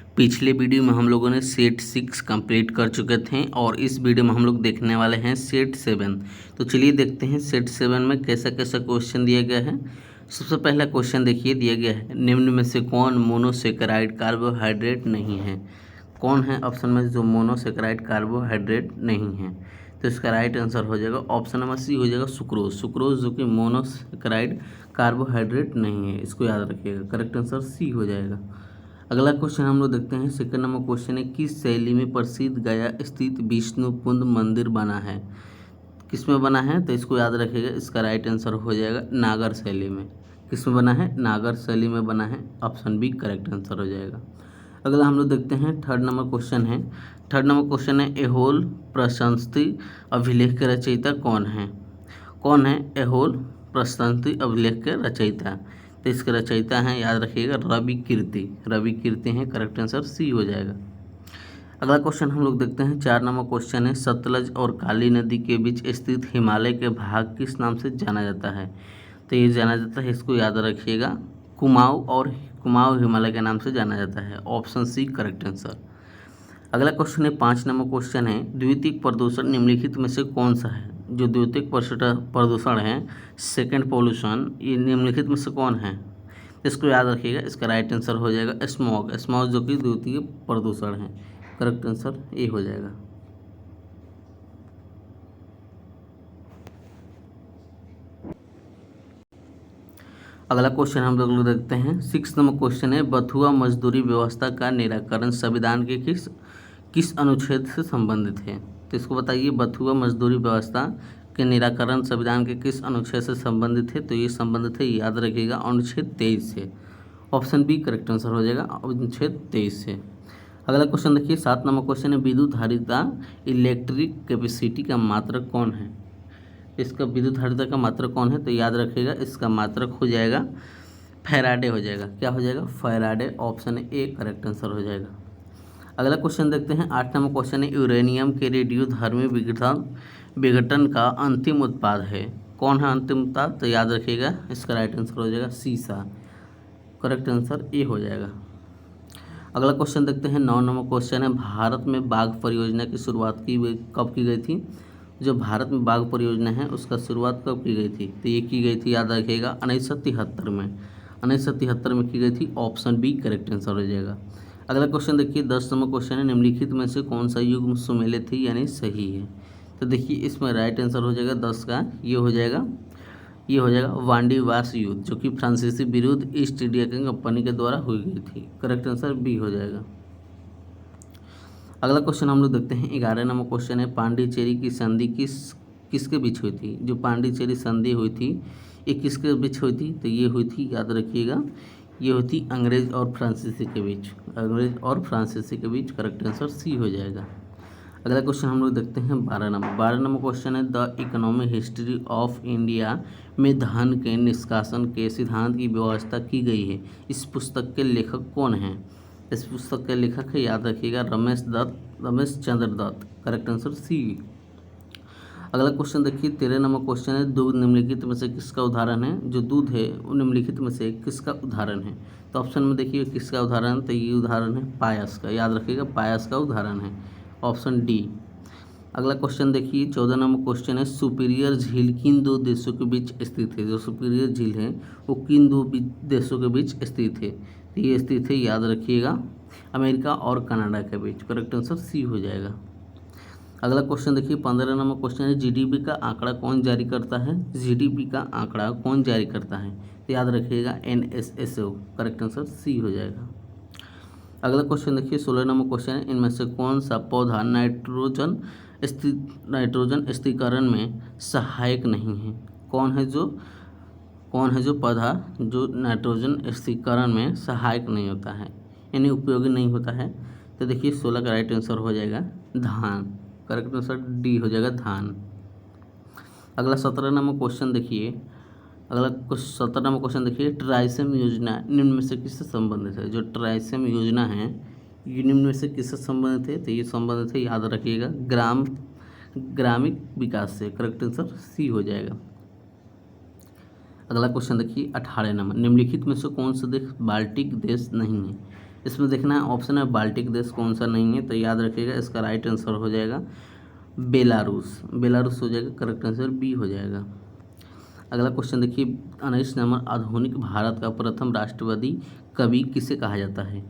पिछले वीडियो में हम लोगों ने सेट 6 कंप्लीट कर चुके थे और इस वीडियो में हम लोग देखने वाले हैं सेट 7। तो चलिए देखते हैं सेट 7 में कैसा कैसा क्वेश्चन दिया गया है। सबसे पहला क्वेश्चन देखिए, दिया गया है निम्न में से कौन मोनोसेकेराइड कार्बोहाइड्रेट नहीं है। कौन है ऑप्शन में जो मोनोसेकेराइड कार्बोहाइड्रेट नहीं है? तो इसका राइट आंसर हो जाएगा ऑप्शन नंबर सी हो जाएगा सुक्रोज। सुक्रोज जो कि मोनोसेकेराइड कार्बोहाइड्रेट नहीं है, इसको याद रखिएगा। करेक्ट आंसर सी हो जाएगा। अगला क्वेश्चन हम लोग देखते हैं। सेकंड नंबर क्वेश्चन है, किस शैली में प्रसिद्ध गया स्थित विष्णुकुंड मंदिर बना है? किस में बना है? तो इसको याद रखिएगा। इसका राइट आंसर हो जाएगा नागर शैली में। किस में बना है? नागर शैली में बना है। ऑप्शन बी करेक्ट आंसर हो जाएगा। अगला हम लोग देखते हैं थर्ड नंबर क्वेश्चन है। थर्ड नंबर क्वेश्चन है, एहोल प्रशस्ति अभिलेख के रचयिता कौन है? कौन है एहोल प्रशस्ति अभिलेख के रचयिता? तो इसके रचयिता हैं, याद रखिएगा, रवि कीर्ति। रवि कीर्ति हैं। करेक्ट आंसर सी हो जाएगा। अगला क्वेश्चन हम लोग देखते हैं। 4 नंबर क्वेश्चन है, सतलज और काली नदी के बीच स्थित हिमालय के भाग किस नाम से जाना जाता है? तो ये जाना जाता है, इसको याद रखिएगा, कुमाऊं, और कुमाऊं हिमालय के नाम से जाना जाता है। Option C correct answer. अगला क्वेश्चन है 5 नंबर क्वेश्चन है, द्वितीयक प्रदूषण निम्नलिखित में से कौन सा है? जो द्वितीयक प्रदूषण है, सेकेंड पोल्यूशन, ये निम्नलिखित में से कौन है? इसको याद रखिएगा। इसका राइट आंसर हो जाएगा स्मॉग। स्मॉग जो कि द्वितीय प्रदूषण है। करेक्ट आंसर ए हो जाएगा। अगला क्वेश्चन हम लोग देखते हैं। 6 नंबर क्वेश्चन है, बथुआ मजदूरी व्यवस्था का निराकरण संविधान के किस अनुच्छेद से संबंधित है? तो इसको बताइए, बथुआ मजदूरी व्यवस्था के निराकरण संविधान के किस अनुच्छेद से संबंधित है? तो ये संबंधित है, याद रखिएगा, अनुच्छेद 23 से। ऑप्शन बी करेक्ट आंसर हो जाएगा, अनुच्छेद 23 से। अगला क्वेश्चन देखिए, 7 नंबर क्वेश्चन है, विद्युत धारिता इलेक्ट्रिक कैपेसिटी का मात्रक कौन है? इसका विद्युत धारिता का मात्रक कौन है? तो याद रखिएगा, इसका मात्रक हो जाएगा फैराडे हो जाएगा। क्या हो जाएगा? Faraday. Option A correct answer हो जाएगा। अगला क्वेश्चन देखते हैं। 8 नंबर क्वेश्चन है, यूरेनियम के रेडियोधर्मी विघटन का अंतिम उत्पाद है। कौन है अंतिम उत्पाद? तो याद रखिएगा, इसका राइट आंसर हो जाएगा सीसा। करेक्ट आंसर ए हो जाएगा। अगला क्वेश्चन देखते हैं। 9 नंबर क्वेश्चन है, भारत में बाघ परियोजना की शुरुआत कब की गई थी? जो भारत में बाघ परियोजना है उसका शुरुआत कब की गई थी? तो ये की गई थी, याद रखिएगा, 1973 में। 1973 में की गई थी। ऑप्शन बी करेक्ट आंसर हो जाएगा। अगला क्वेश्चन देखिए, 10 नंबर क्वेश्चन है, निम्नलिखित में से कौन सा युग्म सुमेलित है यानी सही है? तो देखिए, इसमें राइट आंसर हो जाएगा 10 का, ये हो जाएगा वांडीवास युद्ध, जो कि फ्रांसीसी विरुद्ध ईस्ट इंडिया कंपनी के द्वारा हुई गई थी। करेक्ट आंसर बी हो जाएगा। अगला क्वेश्चन हम लोग देखते हैं। 11 नंबर क्वेश्चन है, पांडिचेरी की संधि किसके बीच हुई थी? जो पांडिचेरी संधि हुई थी, ये किसके बीच हुई थी? तो ये हुई थी, याद रखिएगा, ये हुई थी अंग्रेज और फ्रांसीसी के बीच। अंग्रेज और फ्रांसीसी के बीच। करेक्ट आंसर सी हो जाएगा। अगला क्वेश्चन हम लोग देखते हैं 12 नंबर क्वेश्चन है, the economic history of India में धन के निष्कासन के सिद्धांत की व्यवस्था की गई है। इस पुस्तक के लेखक कौन हैं? इस पुस्तक के लेखक है, याद रखिएगा, Ramesh Chandra Dutt. Correct answer C. अगला क्वेश्चन देखिए, 13 नंबर क्वेश्चन है, दूध निम्नलिखित में से किसका उदाहरण है? जो दूध है वो निम्नलिखित में से किसका उदाहरण है? तो ऑप्शन में देखिए किसका उदाहरण, तो ये उदाहरण है पायस का। याद रखिएगा, पायस का उदाहरण है। Option D. अगला क्वेश्चन देखिए, 14 नंबर क्वेश्चन है, सुपीरियर झील किन दो देशों के बीच स्थित है? जो सुपीरियर झील है वो किन दो देशों के बीच स्थित है? तो ये स्थित है, याद रखिएगा, अमेरिका और कनाडा के बीच। करेक्ट आंसर सी हो जाएगा। अगला क्वेश्चन देखिए, 15 नंबर क्वेश्चन है, जीडीपी का आंकड़ा कौन जारी करता है? जीडीपी का आंकड़ा कौन जारी करता है? तो याद रखिएगा, NSSO। करेक्ट आंसर सी हो जाएगा। अगला क्वेश्चन देखिए, 16 नंबर क्वेश्चन है, इनमें से कौन सा पौधा नाइट्रोजन स्थिरीकरण में सहायक नहीं है? कौन है जो पौधा जो नाइट्रोजन स्थिरीकरण में सहायक नहीं होता है, यानी उपयोगी नहीं होता है? तो देखिए, 16 का राइट आंसर हो जाएगा धान। करेक्ट आंसर डी हो जाएगा, धान। अगला 17 नंबर क्वेश्चन देखिए, 17 नंबर क्वेश्चन देखिए, ट्राइसम योजना निम्न में से किससे संबंधित है? जो ट्राइसम योजना है ये निम्न में से किससे संबंधित है? तो ये संबंधित है, याद रखिएगा, ग्रामीण विकास से। करेक्ट आंसर सी हो जाएगा। अगला क्वेश्चन देखिए, 18 नंबर, निम्नलिखित में से कौन सा देश बाल्टिक देश नहीं है? इसमें देखना है ऑप्शन है बाल्टिक देश कौन सा नहीं है, तो याद रखिएगा इसका राइट आंसर हो जाएगा बेलारूस। बेलारूस हो जाएगा, करेक्ट आंसर बी हो जाएगा। अगला क्वेश्चन देखिए 19 नंबर, आधुनिक भारत का प्रथम राष्ट्रवादी कवि किसे कहा जाता है?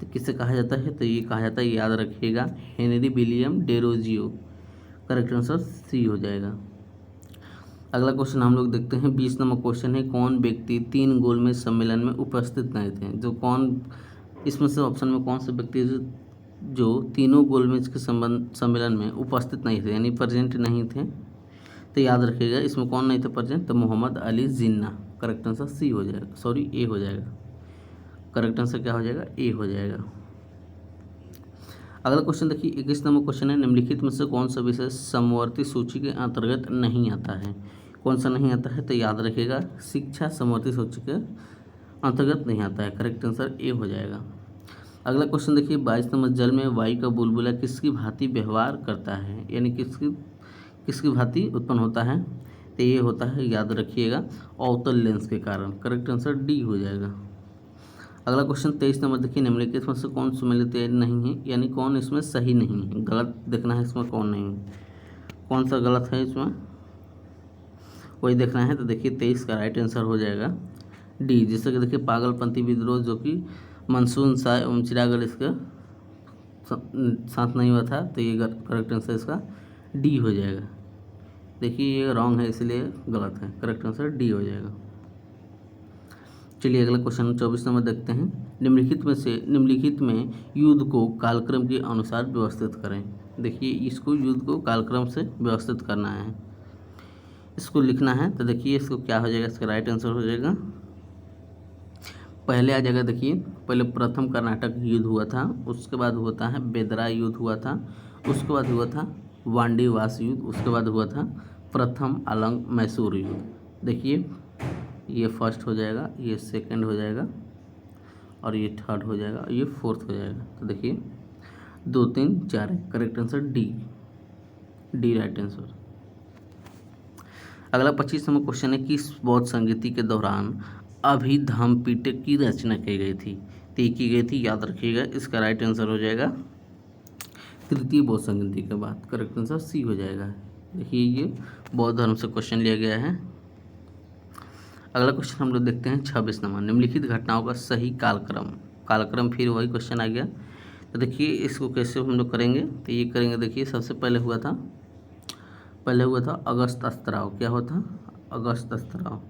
तो किसे कहा जाता है? तो ये कहा जाता है, याद रखिएगा, Henry William Derozio. Correct answer C हो जाएगा। अगला क्वेश्चन हम लोग देखते हैं 20 नंबर क्वेश्चन है, कौन व्यक्ति 3 गोलमेज सम्मेलन में उपस्थित नहीं थे? जो कौन, इसमें से ऑप्शन में कौन से व्यक्ति जो तीनों गोलमेज के सम्मेलन में उपस्थित नहीं थे, यानी प्रेजेंट नहीं थे? तो याद रखिएगा इसमें कौन नहीं थे प्रेजेंट? तो Mohammad Ali Jinnah. Correct answer C हो जाएगा, सॉरी ए हो जाएगा। करेक्ट आंसर क्या हो जाएगा? ए हो जाएगा। अगला क्वेश्चन देखिए 21 नंबर क्वेश्चन है, निम्नलिखित में से कौन सा विषय समवर्ती सूची के अंतर्गत नहीं आता है? कौन सा नहीं आता है? तो याद रखिएगा शिक्षा समवर्ती सूची के अंतर्गत नहीं आता है। करेक्ट आंसर ए हो जाएगा। अगला क्वेश्चन देखिए 22 नंबर, जल में वायु का बुलबुला किसकी भांति व्यवहार करता है, यानी किसकी भांति उत्पन्न होता है? तो ये होता है, याद रखिएगा, अवतल लेंस के कारण। करेक्ट आंसर डी हो जाएगा। अगला क्वेश्चन 23 नंबर देखिए, निम्नलिखित में से कौन सुमेलित नहीं है, यानी कौन इसमें सही नहीं है? गलत देखना है इसमें कौन नहीं है, कौन सा गलत है इसमें वही देखना है। तो देखिए 23 का राइट आंसर हो जाएगा डी। जैसे कि देखिए पागलपंथी विद्रोह जो कि मनसून शाह एवं चिरागढ़ इसका साथ नहीं हुआ था, तो ये करेक्ट आंसर इसका डी हो जाएगा। देखिए ये रॉन्ग है इसलिए गलत है, करेक्ट आंसर डी हो जाएगा। चलिए अगला क्वेश्चन 24 नंबर देखते हैं, निम्नलिखित में युद्ध को कालक्रम के अनुसार व्यवस्थित करें। देखिए इसको युद्ध को कालक्रम से व्यवस्थित करना है, इसको लिखना है। तो देखिए इसको क्या हो जाएगा, इसका राइट आंसर हो जाएगा, पहले आ जाएगा। देखिए पहले प्रथम कर्नाटक युद्ध हुआ था, उसके बाद होता है बेदरा युद्ध हुआ था, उसके बाद हुआ था वांडीवास युद्ध, उसके बाद हुआ था प्रथम अलंग मैसूर युद्ध। देखिए ये फर्स्ट हो जाएगा, ये सेकंड हो जाएगा, और ये थर्ड हो जाएगा, और ये फोर्थ हो जाएगा। तो देखिए 2 3 4 है, correct answer D right answer. अगला 25 नंबर क्वेश्चन है, किस बौद्ध संगीति के दौरान अभिधम्म पिटक की रचना की गई थी? तो की गई थी, याद रखिएगा, इसका राइट आंसर हो जाएगा तृतीय बौद्ध संगीति के बाद। करेक्ट आंसर सी हो जाएगा। देखिए ये बौद्ध धर्म से क्वेश्चन लिया गया है। अगला क्वेश्चन हम लोग देखते हैं 26 नंबर, निम्नलिखित घटनाओं का सही कालक्रम फिर वही क्वेश्चन आ गया। तो देखिए इसको कैसे हम लोग करेंगे, तो ये करेंगे। देखिए सबसे पहले हुआ था अगस्त स्त्राव। क्या हुआ था? अगस्त स्त्राव,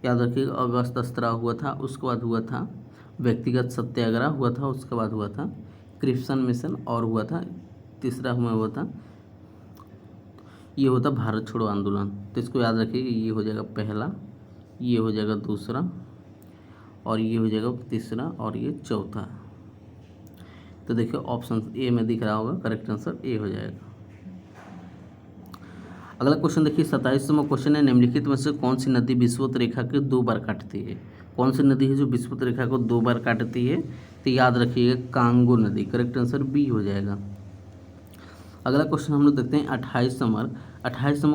याद रखिएगा, अगस्त स्त्राव हुआ था। उसके बाद हुआ था व्यक्तिगत सत्याग्रह हुआ था, उसके बाद हुआ था क्रिप्सन मिशन, और हुआ था तीसरा हुआ था ये होता भारत छोड़ो आंदोलन। तो इसको याद रखिएगा, ये हो जाएगा पहला, ये हो जाएगा दूसरा, और ये हो जाएगा तीसरा, और ये चौथा। तो देखिए ऑप्शन ए में दिख रहा होगा, करेक्ट आंसर ए हो जाएगा। अगला क्वेश्चन देखिए 27वां क्वेश्चन है, निम्नलिखित में से कौन सी नदी विषुवत रेखा के 2 बार काटती है? कौन सी नदी है जो विषुवत रेखा को 2 बार काटती है? तो याद रखिएगा कांगो नदी। करेक्ट आंसर बी हो जाएगा। अगला क्वेश्चन हम लोग देखते हैं 28 नंबर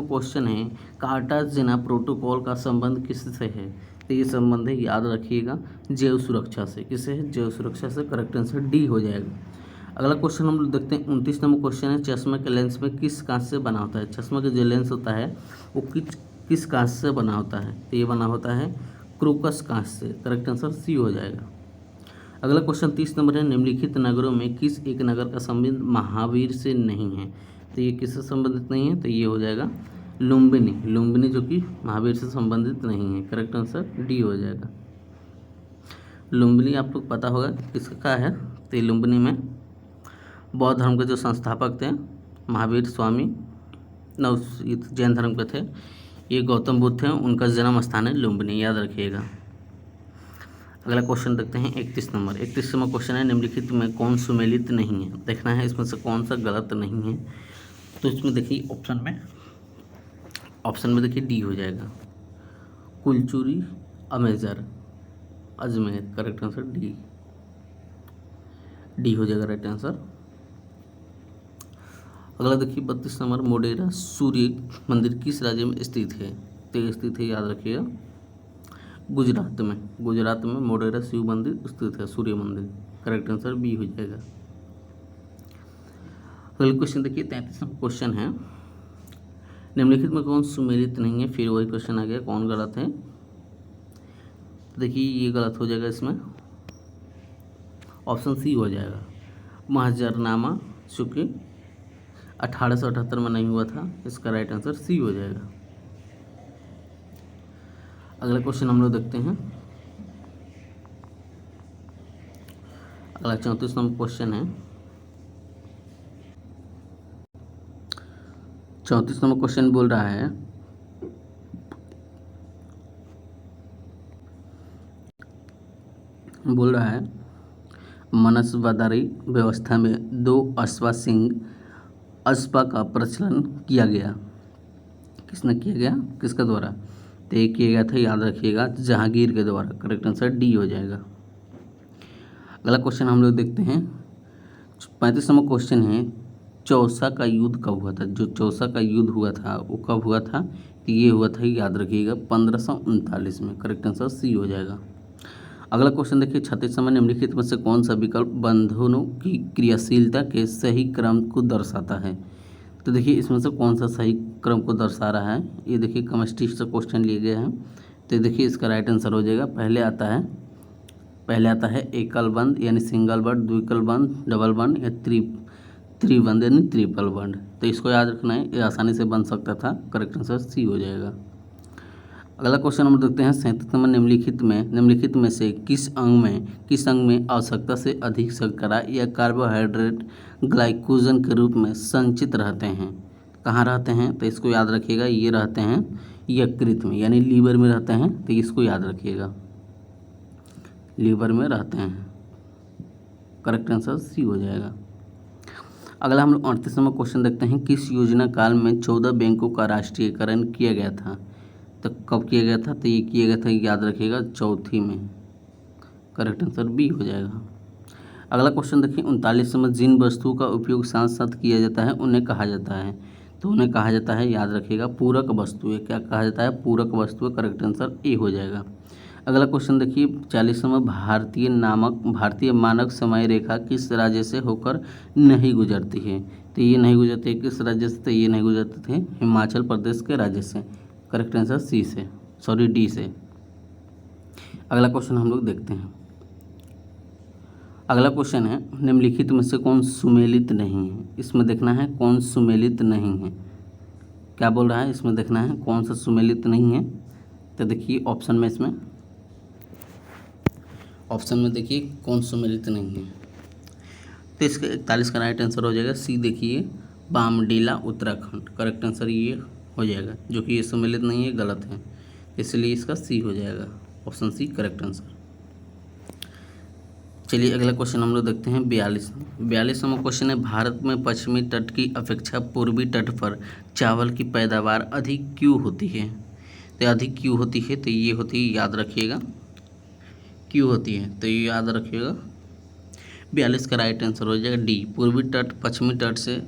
क्वेश्चन है, कार्टाजेना प्रोटोकॉल का संबंध किससे है? तो ये संबंध है, याद रखिएगा, जैव सुरक्षा से। किससे है? जैव सुरक्षा से। करेक्ट आंसर डी हो जाएगा। अगला क्वेश्चन हम लोग देखते हैं 29 नंबर क्वेश्चन है, चश्मे के लेंस में किस कांच से बना होता है? चश्मा का जो लेंस होता है वो किस कांच से बना होता है? तो ये बना होता है क्रोकस कांच से। करेक्ट आंसर सी हो जाएगा। अगला क्वेश्चन 30 नंबर है, निम्नलिखित नगरों में किस एक नगर का संबंध महावीर से नहीं है? तो ये किससे संबंधित नहीं है? तो ये हो जाएगा लुम्बिनी, जो कि महावीर से संबंधित नहीं है। करेक्ट आंसर डी हो जाएगा। लुम्बिनी आप लोग पता होगा किसका है, तो लुम्बिनी में बौद्ध धर्म के जो संस्थापक थे महावीर स्वामी, जैन धर्म के थे, ये गौतम बुद्ध थे, उनका जन्म स्थान है लुम्बिनी, याद रखिएगा। अगला क्वेश्चन देखते हैं 31 नंबर। 31वां क्वेश्चन है, निम्नलिखित में कौन सुमेलित नहीं है? देखना है इसमें से कौन सा गलत नहीं है। तो इसमें देखिए ऑप्शन में देखिए डी हो जाएगा, कुलचुरी अजमेर। करेक्ट आंसर डी हो जाएगा राइट आंसर। अगला देखिए 32 नंबर, मोडेरा सूर्य मंदिर किस राज्य में स्थित है? तो स्थित है, याद रखिएगा, गुजरात में मोढेरा शिव मंदिर स्थित है, सूर्य मंदिर। करेक्ट आंसर बी हो जाएगा। अगला क्वेश्चन देखिए, 33वां क्वेश्चन है, निम्नलिखित में कौन सुमेलित नहीं है। फिर वही क्वेश्चन आ गया, कौन गलत है। तो देखिए ये गलत हो जाएगा, इसमें ऑप्शन सी हो जाएगा, महजरनामा, चूँकि 1878 में नहीं हुआ था। इसका राइट आंसर सी हो जाएगा। अगला क्वेश्चन हम लोग देखते हैं। अगला 34 नंबर क्वेश्चन है। 34 नंबर क्वेश्चन बोल रहा है, मनसवादारी व्यवस्था में दो अश्वा सिंह अश्वा का प्रचलन किया गया। किसने किया गया, किसके द्वारा। तो ये किया गया था, याद रखिएगा, जहांगीर के द्वारा। करेक्ट आंसर डी हो जाएगा। अगला क्वेश्चन हम लोग देखते हैं। 35 नंबर क्वेश्चन है, चौसा का युद्ध कब हुआ था। जो चौसा का युद्ध हुआ था वो कब हुआ था। तो ये हुआ था, याद रखिएगा, 1539 में। करेक्ट आंसर सी हो जाएगा। अगला क्वेश्चन देखिए, 36 नंबर, निम्नलिखित में से कौन सा विकल्प बंधनों की क्रियाशीलता के सही क्रम को दर्शाता है। तो देखिए इसमें से कौन सा सही क्रम को दर्शा रहा है। ये देखिए केमिस्ट्री से क्वेश्चन लिए गए हैं। तो देखिए इसका राइट आंसर हो जाएगा, पहले आता है एकल बंद यानी सिंगल बंद, द्विकल बंद, डबल बंद या त्रिबंद यानी ट्रिपल बंद। तो इसको याद रखना है, ये आसानी से बन सकता था। करेक्ट आंसर सी हो जाएगा। अगला क्वेश्चन हम देखते हैं, 37 नंबर, निम्नलिखित में से किस अंग में आवश्यकता से अधिक शर्करा या कार्बोहाइड्रेट ग्लाइकोजन के रूप में संचित रहते हैं। कहाँ रहते हैं, तो इसको याद रखिएगा, ये रहते हैं यकृत में यानी लीवर में रहते हैं। तो इसको याद रखिएगा, लीवर में रहते हैं। करेक्ट आंसर सी हो जाएगा। अगला हम लोग 38 नंबर क्वेश्चन देखते हैं, किस योजना काल में 14 बैंकों का राष्ट्रीयकरण किया गया था। तो कब किया गया था, तो ये किया गया था, याद रखिएगा, चौथी में। करेक्ट आंसर बी हो जाएगा। अगला क्वेश्चन देखिए 39 में, जिन वस्तुओं का उपयोग साथ साथ किया जाता है उन्हें कहा जाता है। तो उन्हें कहा जाता है, याद रखिएगा, पूरक वस्तुएं। क्या कहा जाता है, पूरक वस्तुएं। करेक्ट आंसर ए हो जाएगा। अगला क्वेश्चन देखिए 40 में, भारतीय मानक समय रेखा किस राज्य से होकर नहीं गुजरती है। तो ये नहीं गुजरती है किस राज्य से, तो ये नहीं गुजरते थे हिमाचल प्रदेश के राज्य से। करेक्ट आंसर डी से। अगला क्वेश्चन हम लोग देखते हैं। अगला क्वेश्चन है, निम्नलिखित में से कौन सुमेलित नहीं है। इसमें देखना है कौन सुमेलित नहीं है। क्या बोल रहा है, इसमें देखना है कौन सा सुमेलित नहीं है। तो देखिए ऑप्शन में देखिए कौन सुमेलित नहीं है। तो इसका 41 का राइट आंसर हो जाएगा सी। देखिए बामडीला उत्तराखंड। करेक्ट आंसर ये हो जाएगा, जो कि ये सुमेलित नहीं है, गलत है, इसलिए इसका सी हो जाएगा, ऑप्शन सी करेक्ट आंसर। चलिए अगला क्वेश्चन हम लोग देखते हैं 42वां क्वेश्चन है, भारत में पश्चिमी तट की अपेक्षा पूर्वी तट पर चावल की पैदावार अधिक क्यों होती है। तो अधिक क्यों होती है, तो ये होती है, याद रखिएगा, क्यों होती है, तो ये याद रखिएगा। 42 का राइट आंसर हो जाएगा डी, पूर्वी तट पश्चिमी तट से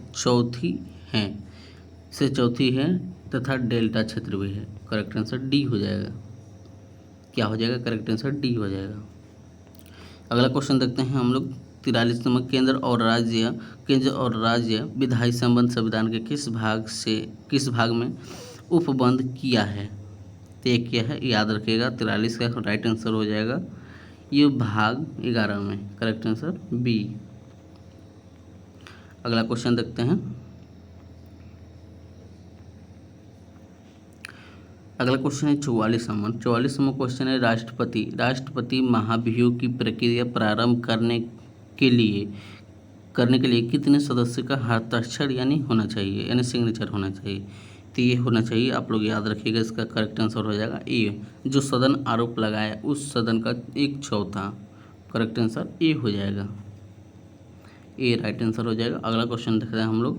चौथी है तथा डेल्टा क्षेत्र भी है। करेक्ट आंसर डी हो जाएगा। क्या हो जाएगा, करेक्ट आंसर डी हो जाएगा। अगला क्वेश्चन देखते हैं हम लोग 43 नंबर, केंद्र और राज्य विधायी संबंध संविधान के किस भाग में उपबंध किया है। तो ये क्या है, याद रखिएगा, 43 का राइट आंसर हो जाएगा ये भाग 11 में। Correct answer B. अगला क्वेश्चन देखते हैं। अगला क्वेश्चन है 44 नंबर क्वेश्चन है, राष्ट्रपति महाभियोग की प्रक्रिया प्रारंभ करने के लिए कितने सदस्य का हस्ताक्षर होना चाहिए, यानी सिग्नेचर होना चाहिए। तो ये होना चाहिए, आप लोग याद रखिएगा, इसका करेक्ट आंसर हो जाएगा ए, जो सदन आरोप लगाया उस सदन का 1/4। करेक्ट आंसर ए हो जाएगा, ए राइट आंसर हो जाएगा। अगला क्वेश्चन देख रहे हैं हम लोग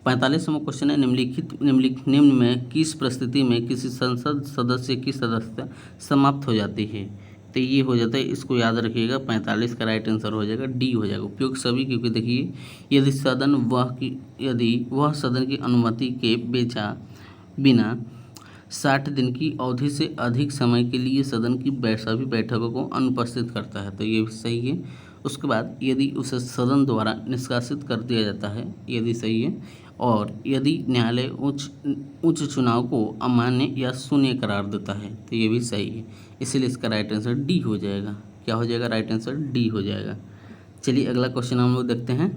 45वां क्वेश्चन है, निम्न में किस परिस्थिति में किसी संसद सदस्य की सदस्यता समाप्त हो जाती है। तो ये हो जाता है, इसको याद रखिएगा, 45 का राइट आंसर हो जाएगा डी हो जाएगा, उपयोग सभी। क्योंकि देखिए यदि वह सदन की अनुमति के बिना 60 दिन की अवधि से अधिक समय के लिए सदन की सभी बैठकों को अनुपस्थित करता है, तो ये भी सही है। उसके बाद यदि उसे सदन द्वारा निष्कासित कर दिया जाता है, यदि सही है। और यदि न्यायालय उच्च चुनाव को अमान्य या शून्य करार देता है, तो ये भी सही है। इसीलिए इसका राइट आंसर डी हो जाएगा। क्या हो जाएगा? राइट आंसर डी हो जाएगा। चलिए अगला क्वेश्चन हम लोग देखते हैं।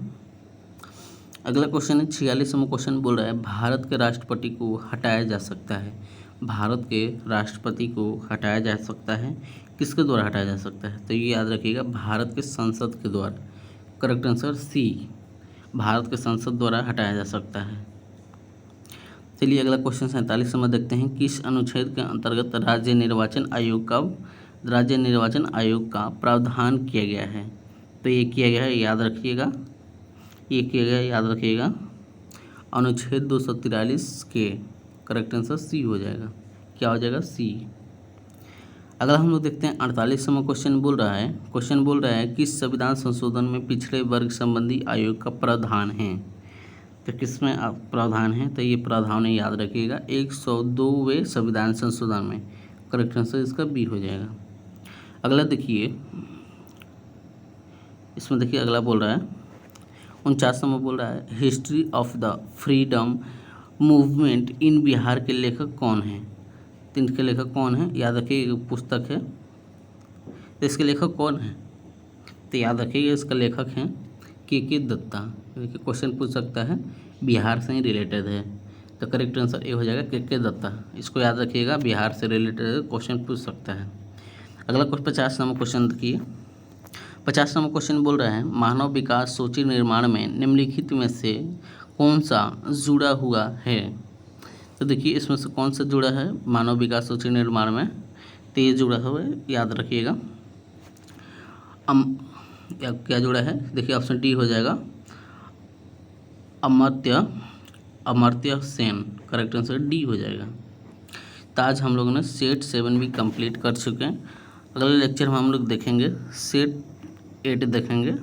अगला क्वेश्चन है 46वां क्वेश्चन बोल रहा है भारत के राष्ट्रपति को हटाया जा सकता है। भारत के राष्ट्रपति को हटाया जा सकता है, किसके द्वारा हटाया जा सकता है? तो ये याद रखिएगा, भारत के संसद के द्वारा। करेक्ट आंसर सी, भारत के संसद द्वारा हटाया जा सकता है। चलिए अगला क्वेश्चन 47वां देखते हैं। किस अनुच्छेद के अंतर्गत राज्य निर्वाचन आयोग का प्रावधान किया गया है? तो ये किया गया है, याद रखिएगा, ये किया गया, याद रखिएगा, अनुच्छेद 243 के। करेक्ट आंसर सी हो जाएगा। क्या हो जाएगा? सी। अगला हम लोग देखते हैं 48वां क्वेश्चन बोल रहा है किस संविधान संशोधन में पिछड़े वर्ग संबंधी आयोग का प्रावधान है? तो किसमें प्रावधान है? तो ये प्रावधान है, याद रखिएगा, 102वें संविधान संशोधन में। करेक्ट आंसर इसका बी हो जाएगा। अगला देखिए, इसमें देखिए अगला बोल रहा है 49वां बोल रहा है history of the freedom movement in Bihar के लेखक कौन हैं? तो इनके लेखक कौन हैं? याद रखिए, एक पुस्तक है, तो इसके लेखक कौन हैं? तो याद रखिए, इसका लेखक हैं के दत्ता। देखिए क्वेश्चन पूछ सकता है, बिहार से ही रिलेटेड है, तो करेक्ट आंसर ए हो जाएगा के दत्ता। इसको याद रखिएगा, बिहार से रिलेटेड क्वेश्चन पूछ सकता है। अगला 50वां क्वेश्चन देखिए। 50वां क्वेश्चन बोल रहा है मानव विकास सूची निर्माण में निम्नलिखित में से कौन सा जुड़ा हुआ है? तो देखिए इसमें से कौन सा जुड़ा है मानव विकास सूची निर्माण में? तो ये जुड़ा हुआ है, याद रखिएगा, क्या जुड़ा है? देखिए ऑप्शन डी हो जाएगा, Amartya Sen. Correct answer D हो जाएगा। तो आज हम लोगों ने सेट 7 भी कंप्लीट कर चुके हैं। अगले लेक्चर में हम लोग देखेंगे सेट 8 देखेंगे।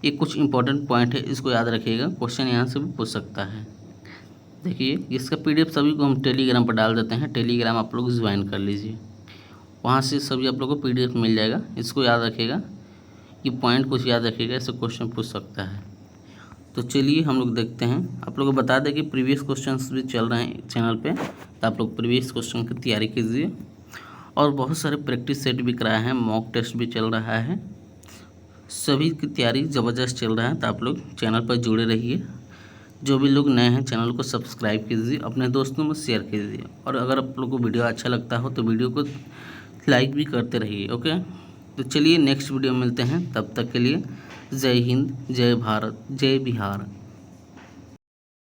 ये कुछ इंपॉर्टेंट पॉइंट है, इसको याद रखिएगा, क्वेश्चन यहाँ से भी पूछ सकता है। देखिए इसका PDF सभी को हम टेलीग्राम पर डाल देते हैं, टेलीग्राम आप लोग ज्वाइन कर लीजिए, वहाँ से सभी आप लोगों को PDF मिल जाएगा। इसको याद रखिएगा, ये पॉइंट कुछ याद रखिएगा, इससे क्वेश्चन पूछ सकता है। तो चलिए हम लोग देखते हैं। आप लोगों को बता दें कि प्रीवियस क्वेश्चंस भी चल रहे हैं चैनल पे, तो आप लोग प्रीवियस क्वेश्चन की तैयारी कीजिए। और बहुत सारे प्रैक्टिस सेट भी कराए हैं, मॉक टेस्ट भी चल रहा है, सभी की तैयारी ज़बरदस्त चल रहा है। तो आप लोग चैनल पर जुड़े रहिए। जो भी लोग नए हैं चैनल को सब्सक्राइब कीजिए, अपने दोस्तों में शेयर कीजिए, और अगर आप लोग को वीडियो अच्छा लगता हो तो वीडियो को लाइक भी करते रहिए। ओके, तो चलिए नेक्स्ट वीडियो में मिलते हैं, तब तक के लिए जय हिंद, जय भारत, जय बिहार।